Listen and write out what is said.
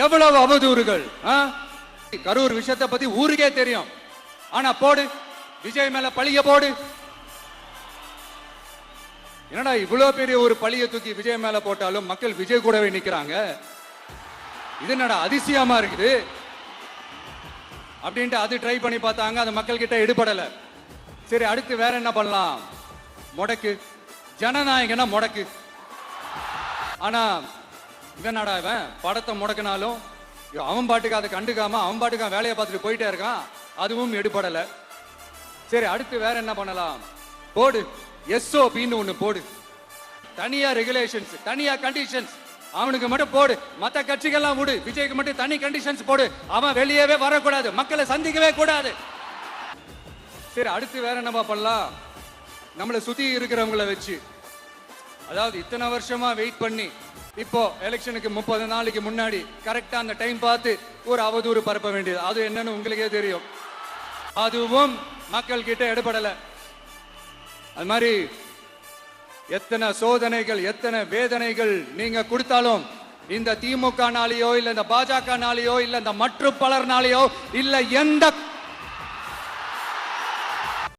எவ்வளவு அவதூறுகள். கரூர் விஷயத்தை பத்தி ஊருக்கே தெரியும். ஆனா போடு, விஜய் மேல பழிய போடு. என்னடா இவ்வளவு பெரிய ஒரு பழிய தூக்கி விஜய் மேல போட்டாலும் மக்கள் விஜய் கூடவே நிக்கிறாங்க, இது என்னடா அதிசயமா இருக்குது அப்படின்ட்டு அது ட்ரை பண்ணி பார்த்தாங்க. அது மக்கள் கிட்ட எடுபடல. சரி, அடுத்து வேற என்ன பண்ணலாம்? முடக்கு, ஜனநாயகனா முடக்கு. ஆனா இவனடா இவன் படத்தை முடக்கினாலும் அவன் பாட்டுக்கு அதை கண்டுக்காம அவன் பாட்டுக்கு வேலையை பார்த்துட்டு போயிட்டே இருக்கான், அதுவும் எடுபடல. சரி, அடுத்து வேற என்ன பண்ணலாம்? போடு, எஸ்ஓபின்னு ஒண்ணு போடு. தனியா ரெகுலேஷன்ஸ், தனியா கண்டிஷன்ஸ் அவனுக்கு மட்டும் போடு. மத்த கட்சிகள்லாம் விடு, விஜய்க்கு மட்டும் தனி கண்டிஷன்ஸ் போடு. அவன் வெளியவே வரக்கூடாது, மக்களை சந்திக்கவே கூடாது. சரி, அடுத்து வேற என்ன பண்ணலாம்? நம்மளை சுத்தி இருக்கிறவங்களை வச்சு, அதாவது இத்தனை வருஷமா வெயிட் பண்ணி இப்போ எலெக்ஷனுக்கு 30 நாளைக்கு முன்னாடி கரெக்டா அந்த டைம் பார்த்து ஒரு அவதூறு பரப்ப வேண்டியது. அது என்னன்னு உங்களுக்கே தெரியும். அதுவும் மக்கள் கிட்ட எடுபடல. அது மாதிரி எத்தனை சோதனைகள், எத்தனை வேதனைகள் நீங்க கொடுத்தாலும் இந்த திமுக நாளையோ இல்ல இந்த பாஜக நாளையோ இல்ல இந்த மற்றும் பலர் நாளையோ இல்ல எந்த